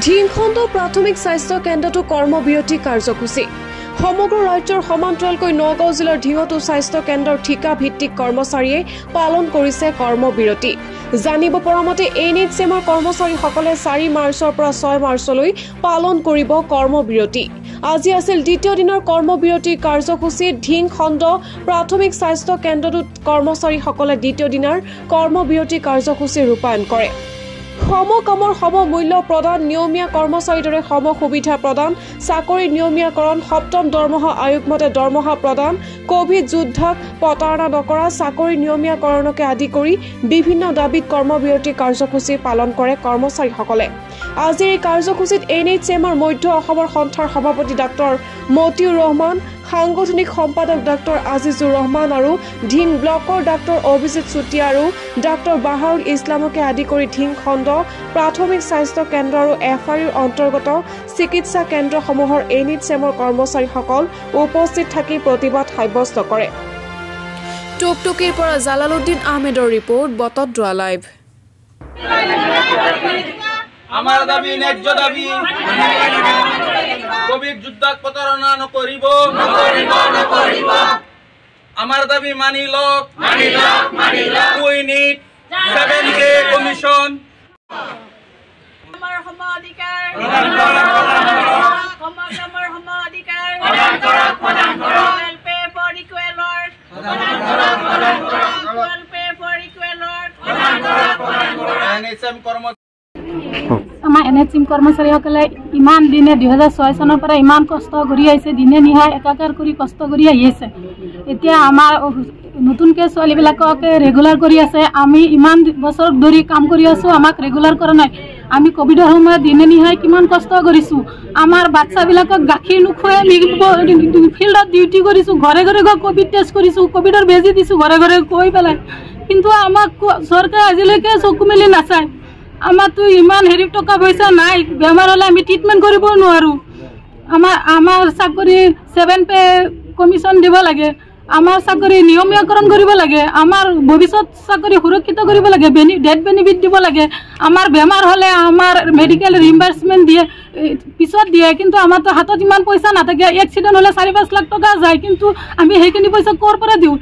ঢিংখণ্ড প্ৰাথমিক স্বাস্থ্য কেন্দ্ৰটো কৰ্মবিৰতি কাৰ্যসূচী সমগ্ৰ ৰাজ্যৰ সমান্তৰালকৈ নগাঁও জিলাৰ ঢিঙতো স্বাস্থ্য কেন্দ্ৰৰ ঠিকা ভিত্তিক কৰ্মচাৰীয়ে পালন কৰিছে কৰ্মবিৰতি জানিব পৰা মতে এনএইচএমৰ কৰ্মচাৰীসকলে 4 মাৰ্চৰ পৰা 6 মাৰ্চলৈ পালন কৰিব কৰ্মবিৰতি আজি আছিল দ্বিতীয় দিনৰ কৰ্মবিৰতি কাৰ্যসূচী ঢিংখণ্ড প্ৰাথমিক স্বাস্থ্য কেন্দ্ৰটোত কৰ্মচাৰীসকলে দ্বিতীয় দিনৰ কৰ্মবিৰতি কাৰ্যসূচী ৰূপায়ণ কৰে সমকামৰ সমমূল্য প্ৰদান নিয়মীয়া কৰ্মচাৰীৰ দৰে সম সুবিধা প্ৰদান চাকৰি নিয়মীয়াকৰণ সপ্তম দৰমহা আয়োগ মতে দৰমহা প্ৰদান কোভিড যোদ্ধাক প্ৰতাৰণা নকৰা চাকৰি নিয়মীয়াকৰণকে আদি কৰি বিভিন্ন দাবীত কৰ্মবিৰতি কাৰ্যসূচী পালন কৰে কৰ্মচাৰীসকলে আজিৰ এই কাৰ্যসূচীত এনএইচএমৰ মধ্য অসমৰ সন্থাৰ সভাপতি ডাক্তৰ মতিউৰ ৰহমান সাংগঠনিক সম্পাদক ডাক্তৰ আজিজুৰ ৰহমান আৰু ঢিং ব্লকৰ ডাক্তৰ অভিজিত চুটিয়া আৰু ডাক্তৰ বাহাৰুল ইছলামকে আদি কৰি ঢিংখণ্ড প্ৰাথমিক স্বাস্থ্য কেন্দ্ৰ আৰু এফআইৰ অন্তৰ্গত চিকিৎসা কেন্দ্ৰসমূহৰ এনএইচএমৰ কৰ্মচাৰীসকল উপস্থিত থাকি প্ৰতিবাদ সাব্যস্ত কৰে টুকটুকিৰ পৰা জালালুদ্দিন আহমেদৰ ৰিপৰ্ট বটদ্ৰা লাইভ আমার দাবি ন্যায্য দাবি কোভিড যুদ্ধক প্রতারণা নকরিব আমার দাবি মানিল উই নিড 7K কমিশন আমার সম অধিকার আমার সম অধিকার pay for equal work pay for equal work NHM কর্ম আমাৰ এনএইচএম কৰ্মচাৰীসকলে ইমান দিনে 2006 চনৰ পৰা ইমান কষ্ট কৰি আহিছে দিনে নিশাই একাকাৰ কৰি কষ্ট কৰি আহি আছে এতিয়া আমাৰ নতুনকৈ ছোৱালীবিলাকক ৰেগুলাৰ কৰি আছে আমি ইমান বছৰ ধৰি কাম কৰি আছোঁ আমাক ৰেগুলাৰ কৰা নাই আমি কোভিডৰ সময়ত দিনে নিশাই কিমান কষ্ট কৰিছোঁ আমাৰ বাচ্চাবিলাকক গাখীৰ নোখোৱাই ফিল্ডত ডিউটি কৰিছোঁ ঘৰে ঘৰে গৈ কোভিড টেষ্ট কৰিছোঁ কোভিডৰ বেজি দিছোঁ ঘৰে ঘৰে গৈ পেলাই কিন্তু আমাক চৰকাৰে আজিলৈকে চকু মেলি নাচায় আমাৰতো ইমান হেৰি টকা পইচা নাই বেমাৰ হ'লে আমি ট্ৰিটমেণ্ট কৰিব নোৱাৰোঁ আমাৰ চাকৰি 7P কমিশ্যন দিব লাগে আমাৰ চাকৰি নিয়মীয়াকৰণ কৰিব লাগে আমাৰ ভৱিষ্যত চাকৰি সুৰক্ষিত কৰিব লাগে ডেথ বেনিফিট দিব লাগে আমাৰ বেমাৰ হ'লে আমাৰ মেডিকেল ৰিম্বাৰ্চমেণ্ট দিয়ে পিছত দিয়ে কিন্তু আমাৰতো হাতত ইমান পইচা নাথাকে এক্সিডেণ্ট হ'লে 4-5 লাখ টকা যায় কিন্তু আমি সেইখিনি পইচা ক'ৰ পৰা দিওঁ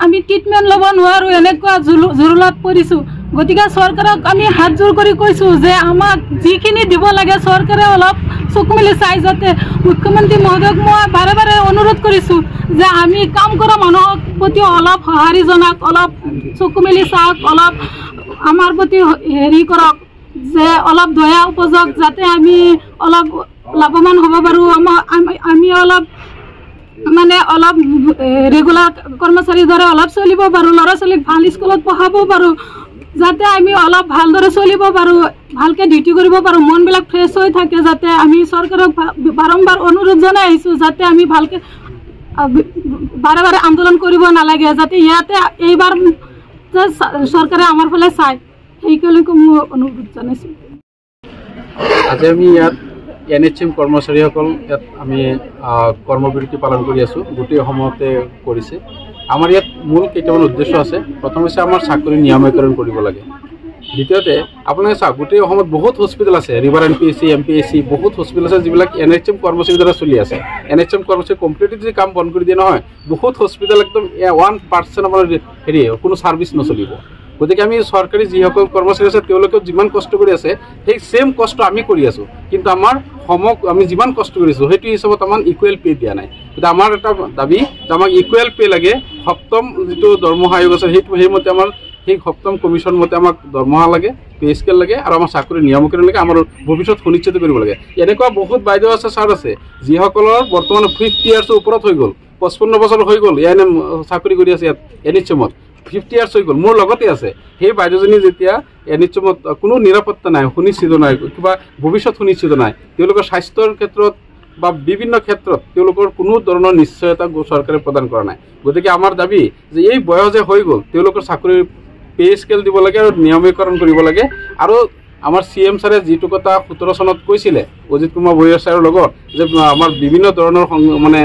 আমি ট্ৰিটমেণ্ট ল'ব নোৱাৰোঁ এনেকুৱা জৰুৰত পৰিছোঁ গতিকে চৰকাৰক আমি হাত জোৰ কৰি কৈছোঁ যে আমাক যিখিনি দিব লাগে চৰকাৰে অলপ চকু মেলি চাই যাতে মুখ্যমন্ত্ৰী মহোদয়ক মই বাৰে বাৰে অনুৰোধ কৰিছোঁ যে আমি কাম কৰা মানুহৰ প্ৰতি অলপ সঁহাৰি জনাওক অলপ চকু মেলি চাওক অলপ আমাৰ প্ৰতি হেৰি কৰক যে অলপ দয়া উপজক যাতে আমি অলপ লাভৱান হ'ব পাৰোঁ আমি অলপ মানে অলপ ৰেগুলাৰ কৰ্মচাৰীৰ দৰে অলপ চলিব পাৰোঁ ল'ৰা ছোৱালীক ভাল স্কুলত পঢ়াব পাৰোঁ যাতে আমি অলপ ভালদৰে চলিব পাৰোঁ ভালকৈ ডিউটি কৰিব পাৰোঁ মনবিলাক ফ্ৰেছ হৈ থাকে যাতে আমি চৰকাৰক বাৰম্বাৰ অনুৰোধ জনাই আহিছোঁ যাতে আমি ভালকৈ বাৰে বাৰে আন্দোলন কৰিব নালাগে যাতে ইয়াতে এইবাৰ চৰকাৰে আমাৰ ফালে চায় সেইকাৰণে মই অনুৰোধ জনাইছোঁ আজি আমি ইয়াত এনএইচএম কৰ্মচাৰীসকল ইয়াত আমি কৰ্মবিৰতি পালন কৰি আছোঁ গোটেই সময়তে কৰিছে আমাৰ ইয়াত মূল কেইটামান উদ্দেশ্য আছে প্ৰথম হৈছে আমাৰ চাকৰি নিয়মীয়াকৰণ কৰিব লাগে দ্বিতীয়তে আপোনালোকে চাওক গোটেই অসমত বহুত হস্পিটেল আছে ৰিভাৰ এমপিএছচি বহুত হস্পিটেল আছে যিবিলাক এনএইচএম কৰ্মচাৰীৰ দ্বাৰা চলি আছে এনএইচএম কৰ্মচাৰী কমপ্লিটলি যদি কাম বন্ধ কৰি দিয়ে নহয় বহুত হস্পিটেল একদম 1% আমাৰ হেৰি কোনো ছাৰ্ভিচ নচলিব গতিকে আমি চৰকাৰী যিসকল কৰ্মচাৰী আছে তেওঁলোকেও যিমান কষ্ট কৰি আছে সেই সেম কষ্ট আমি কৰি আছোঁ কিন্তু আমাৰ আমি যিমান কষ্ট কৰিছোঁ সেইটো হিচাপত আমাৰ ইকুৱেল পে দিয়া নাই কিন্তু আমাৰ এটা দাবী যে আমাক ইকুৱেল পে লাগে সপ্তম যিটো দৰমহা আয়োগ আছে সেইমতে আমাৰ সেই সপ্তম কমিশ্যন মতে আমাক দৰমহা লাগে পে স্কেল লাগে আৰু আমাৰ চাকৰি নিয়মীয়াকৰণ লাগে আমাৰ ভৱিষ্যত সুনিশ্চিত কৰিব লাগে এনেকুৱা বহুত বাইদেউ আছে ছাৰ আছে যিসকলৰ বৰ্তমান 50 ইয়াৰ্ছৰ ওপৰত হৈ গ'ল 55 বছৰ হৈ গ'ল এএনএম চাকৰি কৰি আছে ইয়াত এনএইচএমত 50 ইয়াৰ্ছ হৈ গ'ল মোৰ লগতে আছে সেই বাইদেউজনী যেতিয়া এনএইচএমত কোনো নিৰাপত্তা নাই সুনিশ্চিত নাই কিবা ভৱিষ্যত সুনিশ্চিত নাই তেওঁলোকৰ স্বাস্থ্যৰ ক্ষেত্ৰত বা বিভিন্ন ক্ষেত্ৰত তেওঁলোকৰ কোনো ধৰণৰ নিশ্চয়তা চৰকাৰে প্ৰদান কৰা নাই গতিকে আমাৰ দাবী যে এই বয়স যে হৈ গ'ল তেওঁলোকৰ চাকৰিৰ পে স্কেল দিব লাগে আৰু নিয়মীকৰণ কৰিব লাগে আৰু আমাৰ CM ছাৰে যিটো কথা 17 চনত কৈছিলে অজিত কুমাৰ বৰুৱা ছাৰৰ লগত যে আমাৰ বিভিন্ন ধৰণৰ মানে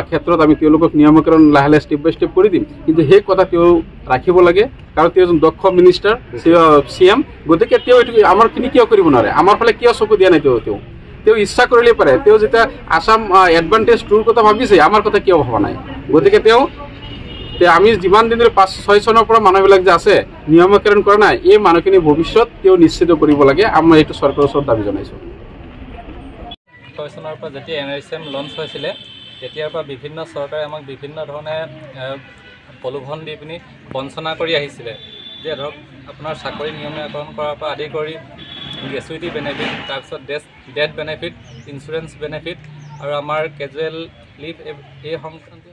ক্ষেত্ৰত আমি তেওঁলোকক নিয়মীকৰণ লাহে লাহে ষ্টেপ বাই ষ্টেপ কৰি দিম, কিন্তু সেই কথা তেওঁ ৰাখিব লাগে, কাৰণ তেওঁ এজন দক্ষ মিনিষ্টাৰ CM, গতিকে তেওঁ এইটো আমাৰখিনি কিয় কৰিব নোৱাৰে, আমাৰ ফালে কিয় চকু দিয়া নাই তেওঁ ইচ্ছা কৰিলে পাৰে। তেওঁ যেতিয়া আসাম এডভান্টেজ টুৰ কথা ভাবিছে, আমাৰ কথা কিয় ভবা নাই? গতিকে তেওঁ আমি যিমান দিন 5-6 চনৰ পৰা মানুহবিলাক যে আছে নিয়মীকৰণ কৰা নাই, এই মানুহখিনি ভৱিষ্যত তেওঁ নিশ্চিত কৰিব লাগে। আমি এইটো চৰকাৰৰ ওচৰত দাবী জনাইছোঁ। 6 চনৰ পৰা যেতিয়া NRSM লঞ্চ হৈছিলে তেতিয়াৰ পৰা বিভিন্ন চৰকাৰে আমাক বিভিন্ন ধৰণে প্ৰলোভন দি পিনি বঞ্চনা কৰি আহিছিলে, যে ধৰক আপোনাৰ চাকৰি নিয়মীকৰণ কৰাৰ পৰা আদি কৰি গ্ৰেচুইটি বেনিফিট, তাৰপিছত ডেথ বেনিফিট, ইঞ্চুৰেঞ্চ বেনিফিট আৰু আমাৰ কেজুৱেল লিভ, এই সংক্ৰান্ত